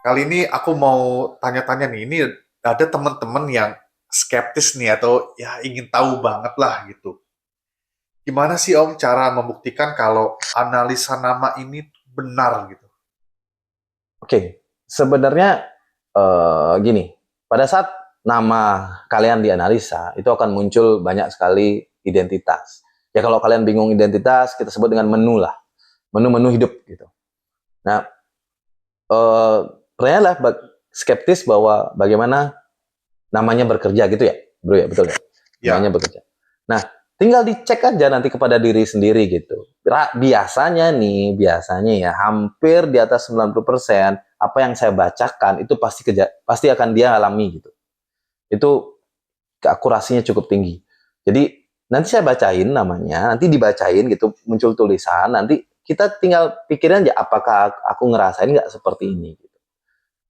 Kali ini aku mau tanya-tanya nih, ini ada teman-teman yang skeptis nih atau ya ingin tahu banget lah gitu. Gimana sih Om cara membuktikan kalau analisa nama ini benar gitu? Oke, sebenarnya gini, pada saat nama kalian dianalisa, itu akan muncul banyak sekali identitas. Ya kalau kalian bingung identitas, kita sebut dengan menu lah, menu-menu hidup gitu. Nah, eh pertanyaannya skeptis bahwa bagaimana namanya bekerja gitu ya, bro ya, betul ya, namanya Ya, bekerja. Nah, tinggal dicek aja nanti kepada diri sendiri gitu. Biasanya ya, hampir di atas 90% apa yang saya bacakan itu pasti akan dia alami gitu. Itu keakurasinya cukup tinggi. Jadi nanti saya bacain namanya, nanti dibacain gitu, muncul tulisan, nanti kita tinggal pikirin aja apakah aku ngerasain nggak seperti ini.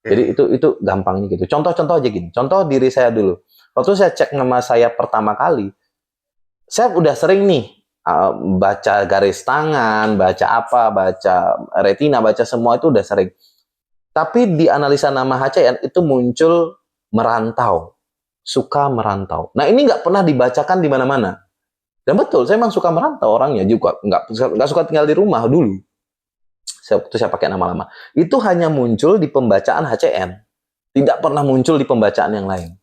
Jadi oke. itu gampangnya gitu. Contoh-contoh aja gini. Contoh diri saya dulu. Waktu saya cek nama saya pertama kali, saya udah sering nih baca garis tangan, baca apa, baca retina, baca semua itu udah sering. Tapi di analisa nama HCN itu muncul merantau, suka merantau. Nah ini nggak pernah dibacakan di mana-mana. Dan betul, saya memang suka merantau orangnya juga. Nggak suka tinggal di rumah dulu. Saya pakai nama lama. Itu hanya muncul di pembacaan HCN. Tidak pernah muncul di pembacaan yang lain.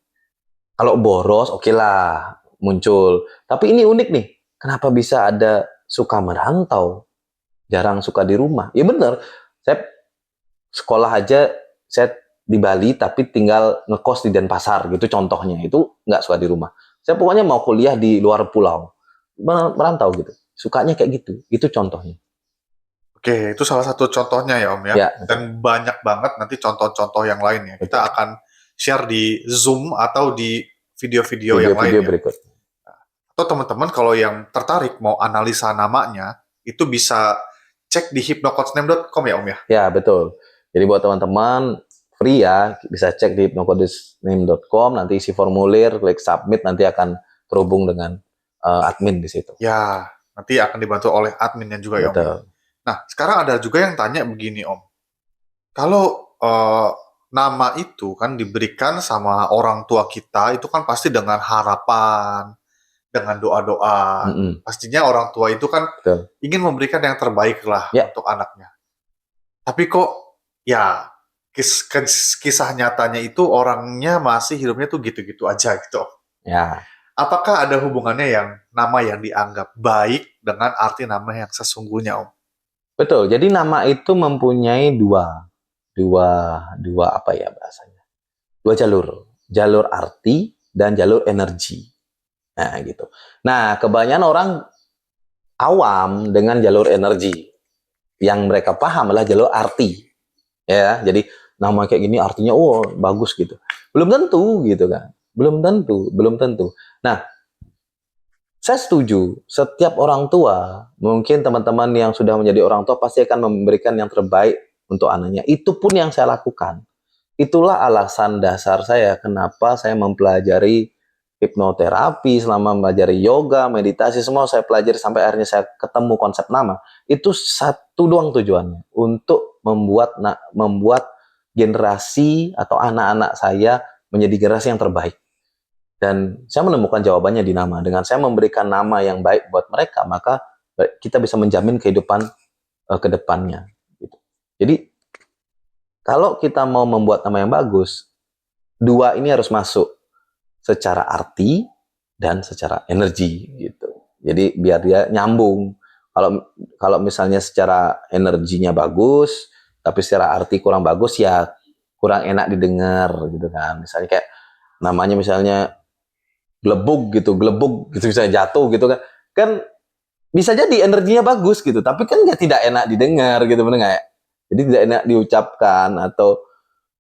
Kalau boros, oke lah muncul. Tapi ini unik nih. Kenapa bisa ada suka merantau, jarang suka di rumah? Ya bener. Saya sekolah aja, saya di Bali tapi tinggal ngekos di Denpasar gitu contohnya. Itu nggak suka di rumah. Saya pokoknya mau kuliah di luar pulau. Merantau gitu. Sukanya kayak gitu. Itu contohnya. Oke, itu salah satu contohnya ya Om ya. Ya, Dan betul. banyak banget nanti contoh-contoh yang lainnya. Kita Betul. akan share di Zoom atau di video-video yang lain Video-video ya. berikut. Atau teman-teman kalau yang tertarik mau analisa namanya, itu bisa cek di hypnocoachname.com ya Om ya. Ya, betul. Jadi buat teman-teman free ya, bisa cek di hypnocodesname.com, nanti isi formulir, klik submit, nanti akan terhubung dengan admin di situ. Ya, nanti akan dibantu oleh adminnya juga ya Om ya. Betul. Nah, sekarang ada juga yang tanya begini Om. Kalau nama itu kan diberikan sama orang tua kita, itu kan pasti dengan harapan, dengan doa-doa. Mm-mm. Pastinya orang tua itu kan Betul. ingin memberikan yang terbaik lah Ya, untuk anaknya. Tapi kok ya kisah nyatanya itu orangnya masih hidupnya tuh gitu-gitu aja gitu. ya, Apakah ada hubungannya yang nama yang dianggap baik dengan arti nama yang sesungguhnya, Om? betul. Jadi nama itu mempunyai dua, dua apa ya bahasanya? Dua jalur. Jalur arti dan jalur energi. Nah, gitu. Nah, kebanyakan orang awam dengan jalur energi. Yang mereka paham adalah jalur arti. Ya, jadi nama kayak gini artinya oh bagus gitu. Belum tentu gitu kan. Belum tentu. Nah, saya setuju. Setiap orang tua, mungkin teman-teman yang sudah menjadi orang tua pasti akan memberikan yang terbaik untuk anaknya. Itu pun yang saya lakukan. Itulah alasan dasar saya kenapa saya mempelajari hipnoterapi, selama mempelajari yoga, meditasi, semua saya pelajari sampai akhirnya saya ketemu konsep nama. Itu satu doang tujuannya, untuk membuat generasi atau anak-anak saya menjadi generasi yang terbaik. Dan saya menemukan jawabannya di nama. Dengan saya memberikan nama yang baik buat mereka, maka kita bisa menjamin kehidupan ke depannya. Gitu. Jadi kalau kita mau membuat nama yang bagus, dua ini harus masuk secara arti dan secara energi gitu. Jadi biar dia nyambung. Kalau kalau misalnya secara energinya bagus, tapi secara arti kurang bagus ya kurang enak didengar gitu kan. Misalnya kayak namanya misalnya gelebug gitu bisa jatuh gitu kan. Kan bisa jadi energinya bagus gitu, tapi kan tidak enak didengar gitu benar nggak ya? Jadi tidak enak diucapkan atau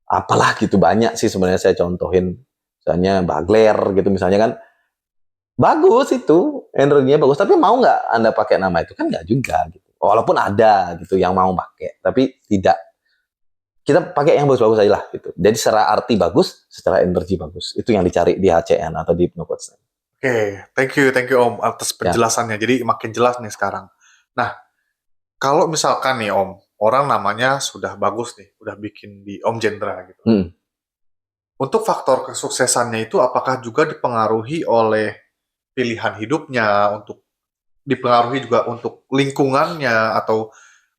apalah gitu banyak sih sebenarnya saya contohin misalnya bagler gitu misalnya kan bagus itu energinya bagus tapi mau nggak anda pakai nama itu kan nggak juga gitu walaupun ada gitu yang mau pakai tapi tidak kita pakai yang bagus-bagus aja lah gitu jadi secara arti bagus secara energi bagus itu yang dicari di HCN atau di Hypnocoach. Oke, thank you Om atas Ya, penjelasannya. Jadi makin jelas nih sekarang. Nah, kalau misalkan nih Om, orang namanya sudah bagus nih, udah bikin di Om Jendra gitu. Hmm. Untuk faktor kesuksesannya itu apakah juga dipengaruhi oleh pilihan hidupnya, untuk dipengaruhi juga untuk lingkungannya atau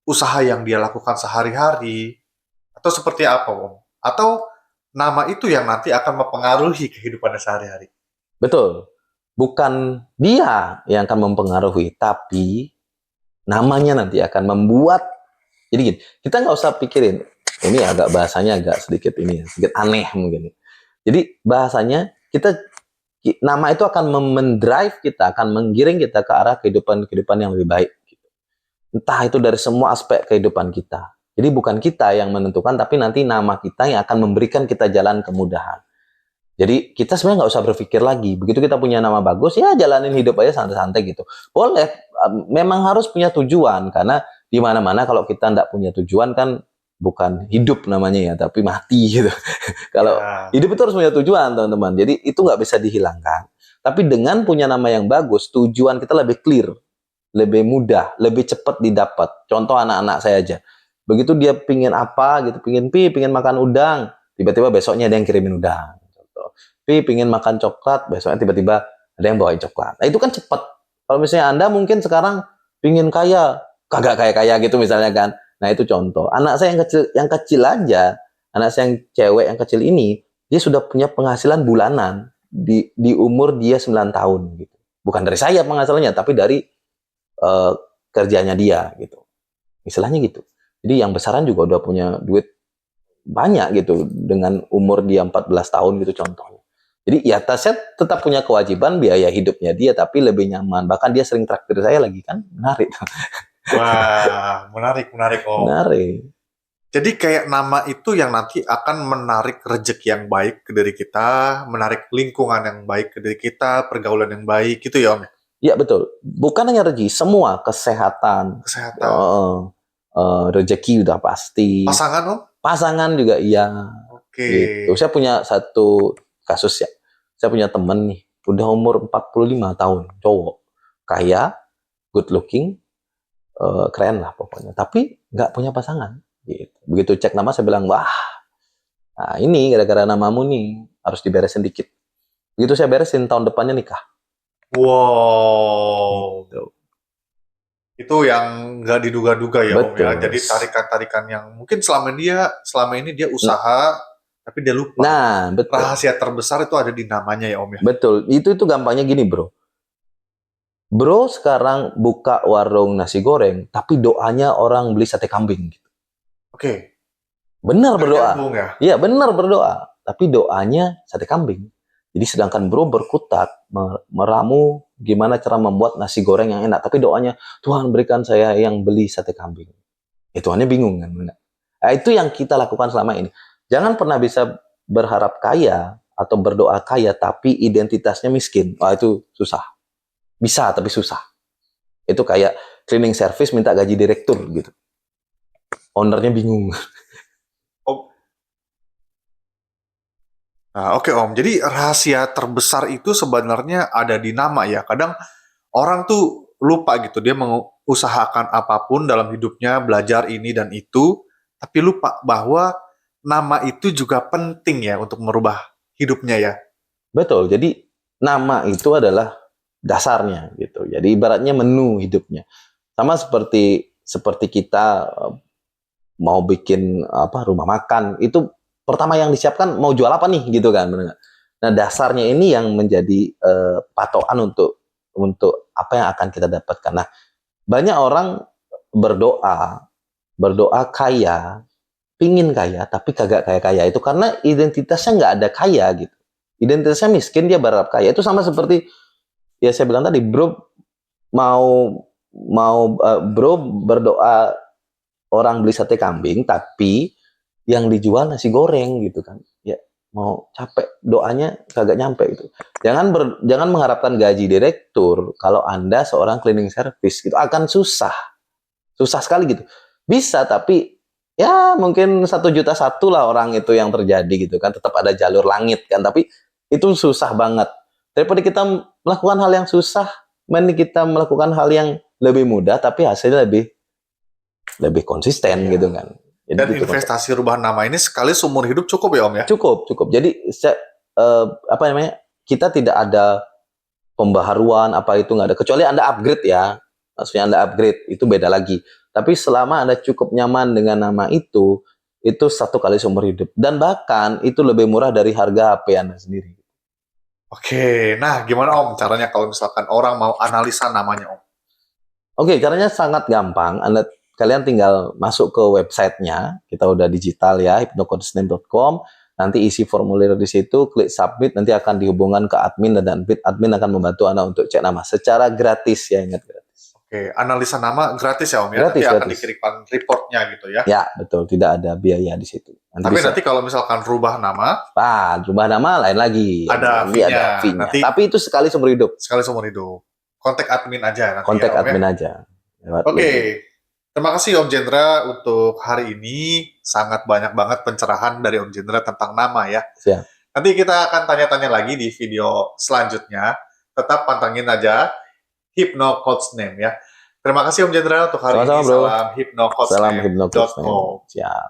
usaha yang dia lakukan sehari-hari, atau seperti apa, Om? Atau nama itu yang nanti akan mempengaruhi kehidupannya sehari-hari? Betul. Bukan dia yang akan mempengaruhi, tapi namanya nanti akan membuat. Jadi gini, kita nggak usah pikirin. Ini agak bahasanya agak sedikit ini, sedikit aneh mungkin. Jadi bahasanya nama itu akan mendrive kita, akan menggiring kita ke arah kehidupan yang lebih baik. Entah itu dari semua aspek kehidupan kita. Jadi bukan kita yang menentukan, tapi nanti nama kita yang akan memberikan kita jalan kemudahan. Jadi kita sebenarnya nggak usah berpikir lagi. Begitu kita punya nama bagus, ya jalanin hidup aja santai-santai gitu. Boleh, memang harus punya tujuan. Karena di mana-mana kalau kita nggak punya tujuan kan bukan hidup namanya ya, tapi mati gitu. Kalau Ya, hidup itu harus punya tujuan, teman-teman. Jadi itu nggak bisa dihilangkan. Tapi dengan punya nama yang bagus, tujuan kita lebih clear, lebih mudah, lebih cepat didapat. Contoh anak-anak saya aja. Begitu dia pingin apa gitu, pingin makan udang, tiba-tiba besoknya ada yang kirimin udang. Contoh. Pingin makan coklat, besoknya tiba-tiba ada yang bawain coklat. Nah itu kan cepat. Kalau misalnya Anda mungkin sekarang pingin kaya, kagak kaya-kaya gitu misalnya kan. Nah itu contoh. Anak saya yang kecil aja, anak saya yang cewek yang kecil ini, dia sudah punya penghasilan bulanan di umur dia 9 tahun gitu. Bukan dari saya penghasilannya, tapi dari uh, kerjanya dia gitu. Istilahnya gitu. Jadi yang besaran juga udah punya duit banyak gitu dengan umur dia 14 tahun gitu contohnya. Jadi ya saya tetap punya kewajiban biaya hidupnya dia tapi lebih nyaman. Bahkan dia sering traktir saya lagi kan. Menarik. wah, menarik, menarik, Om. Menarik. Jadi kayak nama itu yang nanti akan menarik rezeki yang baik ke diri kita, menarik lingkungan yang baik ke diri kita, pergaulan yang baik gitu ya, Om, ya? Ya betul. Bukan hanya rezeki, semua kesehatan, Kesehatan. rezeki udah pasti. Pasangan, Om? Pasangan juga iya. Oke. Gitu. Saya punya satu kasus ya. Saya punya temen nih, udah umur 45 tahun, cowok. Kaya, good looking, keren lah pokoknya. Tapi nggak punya pasangan. Gitu. Begitu cek nama saya bilang, wah, nah ini gara-gara namamu nih harus diberesin dikit. Begitu saya beresin tahun depannya nikah. Wow. Gitu. Itu yang nggak diduga-duga ya, Om, ya. Betul. Jadi tarikan-tarikan yang mungkin selama ini dia usaha, tapi dia lupa. Nah, betul. Rahasia terbesar itu ada di namanya ya, Om, ya. Betul. Itu gampangnya gini, Bro. Bro sekarang buka warung nasi goreng, tapi doanya orang beli sate kambing. Oke. Benar berdoa. Tergabung ya. Iya, benar berdoa. Tapi doanya sate kambing. Jadi sedangkan bro berkutat, meramu gimana cara membuat nasi goreng yang enak. Tapi doanya, Tuhan berikan saya yang beli sate kambing. Ya Tuhannya bingung kan. Nah, itu yang kita lakukan selama ini. Jangan pernah bisa berharap kaya atau berdoa kaya, tapi identitasnya miskin. Wah itu susah. Bisa, tapi susah. Itu kayak cleaning service minta gaji direktur gitu. Ownernya bingung. Nah, oke, Om. Jadi rahasia terbesar itu sebenarnya ada di nama ya. Kadang orang tuh lupa gitu, dia mengusahakan apapun dalam hidupnya, belajar ini dan itu, tapi lupa bahwa nama itu juga penting ya untuk merubah hidupnya ya. Betul. Jadi nama itu adalah dasarnya gitu. Jadi ibaratnya menu hidupnya. Sama seperti kita mau bikin apa rumah makan, itu pertama yang disiapkan mau jual apa nih gitu kan. Nah, dasarnya ini yang menjadi patokan untuk apa yang akan kita dapatkan. Nah, banyak orang berdoa kaya, pingin kaya tapi kagak kaya-kaya itu karena identitasnya nggak ada kaya gitu. Identitasnya miskin dia berharap kaya. Itu sama seperti ya saya bilang tadi, bro mau bro berdoa orang beli sate kambing tapi yang dijual nasi goreng gitu kan. Ya mau capek doanya kagak nyampe itu. Jangan mengharapkan gaji direktur kalau Anda seorang cleaning service gitu akan susah. Susah sekali gitu. Bisa tapi ya mungkin 1,1 juta lah orang itu yang terjadi gitu kan, tetap ada jalur langit kan, tapi itu susah banget. Daripada kita melakukan hal yang susah, mending kita melakukan hal yang lebih mudah tapi hasilnya lebih lebih konsisten Iya. gitu kan. Jadi Dan gitu, Mas. investasi rubah nama ini sekali seumur hidup cukup ya Om ya? Cukup. Jadi apa namanya? Kita tidak ada pembaharuan apa itu nggak ada, kecuali Anda upgrade ya. Maksudnya Anda upgrade itu beda lagi. Tapi selama Anda cukup nyaman dengan nama itu 1 kali seumur hidup. Dan bahkan itu lebih murah dari harga HP Anda sendiri. Oke, nah gimana Om caranya kalau misalkan orang mau analisa namanya Om? Oke, caranya sangat gampang. Kalian tinggal masuk ke websitenya, kita udah digital ya, hypnoconsciousness.com. Nanti isi formulir di situ, klik submit, nanti akan dihubungkan ke admin dan admin akan membantu Anda untuk cek nama secara gratis ya, ingat gratis. Oke, analisa nama gratis ya Om ya? Gratis, Nanti akan gratis. dikirimkan reportnya gitu ya? Ya, betul, tidak ada biaya di situ. Tapi nanti kalau misalkan rubah nama, rubah nama lain lagi. Ada fee-nya. Nanti, tapi itu sekali seumur hidup. Sekali seumur hidup. Kontak admin aja nanti Kontak ya, Om admin ya? aja. Oke, terima kasih Om Jendra untuk hari ini. Sangat banyak banget pencerahan dari Om Jendra tentang nama ya. Siap. Nanti kita akan tanya-tanya lagi di video selanjutnya. Tetap pantengin aja Hypno Coach Name ya. Terima kasih Om Jendra untuk hari Sama-sama, ini. bro. Salam Salam hypnocoach. hypnocoachname.com. Siap.